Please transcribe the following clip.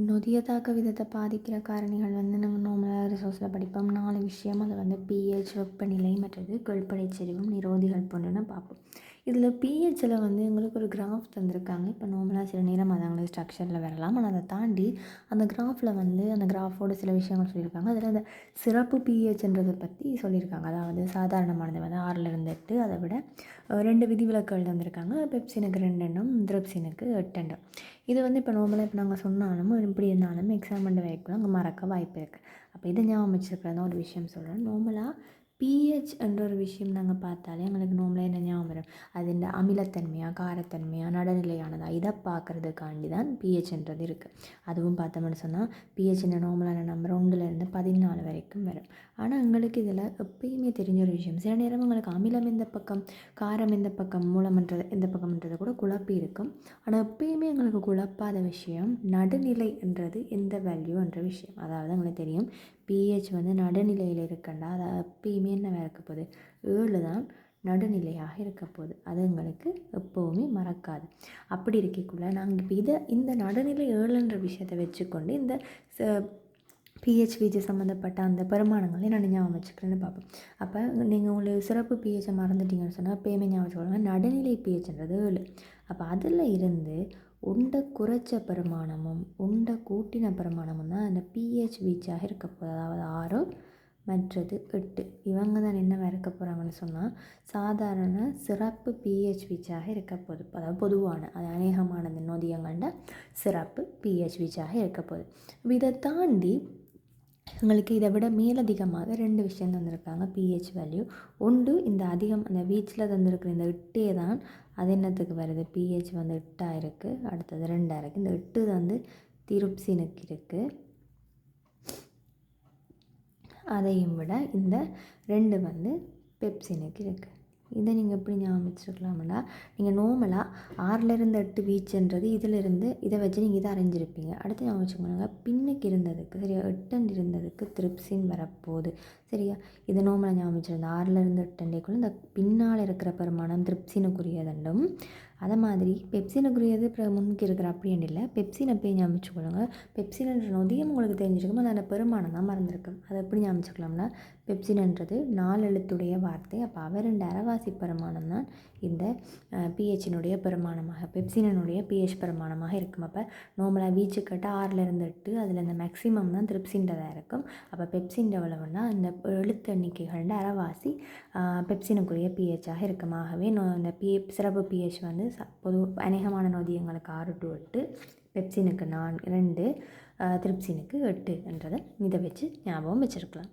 நொதிய தாக்க விதத்தை பாதிக்கிற காரணிகள் நாங்கள் நார்மலாக ரிசோர்ஸில் படிப்போம் 4 விஷயம். அது pH, வெப்பநிலை, மற்றது கீழ்ப்படைச் செறிவும், நிரோதிகள் போன்றன பார்ப்போம். இதில் pHல் எங்களுக்கு ஒரு கிராஃப் தந்திருக்காங்க. இப்போ நார்மலாக சில நேரம் அது அவங்களுக்கு ஸ்ட்ரக்சரில் வரலாம். ஆனால் அதை தாண்டி அந்த கிராஃபில் அந்த கிராஃபோட சில விஷயங்கள் சொல்லியிருக்காங்க. அதில் அந்த சிறப்பு pHன்றதை பற்றி சொல்லியிருக்காங்க. அதாவது சாதாரணமானது 6லேருந்து 8, அதை விட 2 விதிவிலக்குகள் தந்திருக்காங்க. பெப்சினுக்கு 2 எண்ணம், திரிப்சினுக்கு 8 எண்ணம். இது இப்போ நார்மலாக இப்போ நாங்கள் சொன்னாலும் எப்படி இருந்தாலும் எக்ஸாம் பண்ண வைக்கலாம் அங்கே மறக்க வாய்ப்பு இருக்குது. அப்போ இதை ஞாபகம் வச்சுருக்கிறதா ஒரு விஷயம் சொல்கிறேன். நார்மலாக pH என்ற ஒரு விஷயம் நாங்கள் பார்த்தாலே எங்களுக்கு நார்மலாக என்ன ஞாபகம் வரும், அது இந்த அமிலத்தன்மையாக, காரத்தன்மையாக, நடுநிலையானதாக, இதை பார்க்குறதுக்காண்டி தான் pHன்றது இருக்குது. அதுவும் பார்த்தோம்னு சொன்னால் pH நார்மலான நம்பர் 1லேருந்து 14 வரைக்கும் வரும். ஆனால் எங்களுக்கு இதில் எப்பயுமே தெரிஞ்ச ஒரு விஷயம், சில நேரம் எங்களுக்கு அமிலம் எந்த பக்கம், காரம் எந்த பக்கம், மூலம்ன்றது எந்த பக்கம்ன்றது கூட குழப்பி இருக்கும். ஆனால் எப்பயுமே எங்களுக்கு குழப்பாத விஷயம் நடுநிலை என்றது எந்த வேல்யூன்ற விஷயம். அதாவது எங்களுக்கு தெரியும் pH நடுநிலையில் இருக்கண்டா, அது எப்பயுமே என்ன இருக்க போகுது, 7 தான் நடுநிலையாக இருக்க போகுது. அது எங்களுக்கு எப்போவுமே மறக்காது. அப்படி இருக்கக்குள்ள நாங்கள் இப்போ இந்த நடுநிலை 7ன்ற விஷயத்தை வச்சுக்கொண்டு இந்த pH வீச்சு சம்மந்தப்பட்ட அந்த பெருமானங்களை நான் ஞாபகம் வச்சுக்கிறேன்னு பார்ப்போம். அப்போ நீங்கள் உங்களுக்கு சிறப்பு pHஐ மறந்துட்டீங்கன்னு சொன்னால் எப்பயுமே ஞாபகம் வச்சுக்கோங்க, நடுநிலை pHன்றது 7. அப்போ அதில் இருந்து உண்டை குறைச்ச பெருமானமும் உண்டை கூட்டின பெருமானமும் தான் அந்த pH வீச்சாக இருக்க போகுது. அதாவது 6 மற்றது 8. இவங்க தான் என்ன இருக்க போகிறாங்கன்னு சொன்னால் சாதாரண சிறப்பு pH வீச்சாக இருக்க போகுது. அதாவது பொதுவான, அது அநேகமானது நொதியங்கள்ட சிறப்பு pH வீச்சாக இருக்க போகுது. இதை தாண்டி எங்களுக்கு இதை விட மேலதிகமாக 2 விஷயம் தந்திருக்காங்க pH வேல்யூ. ஒன்று இந்த அதிகம் அந்த வீச்சில் தந்திருக்கிற இந்த 8 தான் அது என்னத்துக்கு வருது, pH 8 இருக்குது, அடுத்தது 2 இருக்குது. இந்த 8 திரிப்சினுக்கு இருக்குது. அதையும் விட இந்த 2 பெப்சினுக்கு இருக்குது. இதை நீங்கள் எப்படி ஞாபகம் வச்சுருக்கலாம்னா, நீங்கள் நார்மலாக 6லேருந்து 8 வீச்சுன்றது இதிலிருந்து இதை வச்சு நீங்கள் இதை அறிஞ்சிருப்பீங்க. அடுத்து ஞாபகம் வச்சுக்கோங்க, பின்னுக்கு இருந்ததுக்கு சரியா 8 இருந்ததுக்கு திரிப்சின் வரப்போகுது சரியா. இது நார்மலாக ஞாபகம் வச்சுருந்தேன். 6லேருந்து 8 இந்த பின்னால் இருக்கிற பெருமானம் திரிப்சினுக்குரியதுண்டும், அதை மாதிரி பெப்சினுக்குரியது முன்னுக்கு இருக்கிற அப்படின்னு இல்லை. பெப்சினை போய் ஞாபகம் வச்சுக்கொள்ளுங்க. பெப்சின்ன்ற நொதியம் உங்களுக்கு தெரிஞ்சிருக்கும், அது அந்த பெருமானம் தான் மறந்துருக்கும். அதை எப்படி ஞாபகம் வச்சுக்கலாம்னா, பெப்சின்ன்றது 4 எழுத்துடைய வார்த்தை. அப்போ அவருடைய அரைவாசி பெருமானம் தான் இந்த pHனுடைய பெருமானமாக, பெப்சினுடைய pH பெருமானமாக இருக்கும். அப்போ நார்மலாக வீச்சு கட்ட 6லேருந்து 8, அதில் இந்த மேக்ஸிமம் தான் திரிப்சின்றதாக இருக்கும். அப்போ பெப்சின் எவ்வளவுன்னா இந்த எழுத்து எண்ணிக்கைகள அரைவாசி பெப்சினுக்குரிய pHஆக இருக்கும். ஆகவே இந்த சிறப்பு pH பொது அநேகமான நொதியங்களுக்கு 6 to 8, பெப்சினுக்கு 2, திரிப்சினுக்கு 8 என்றதை இதை வச்சு ஞாபகம் வச்சுருக்கலாம்.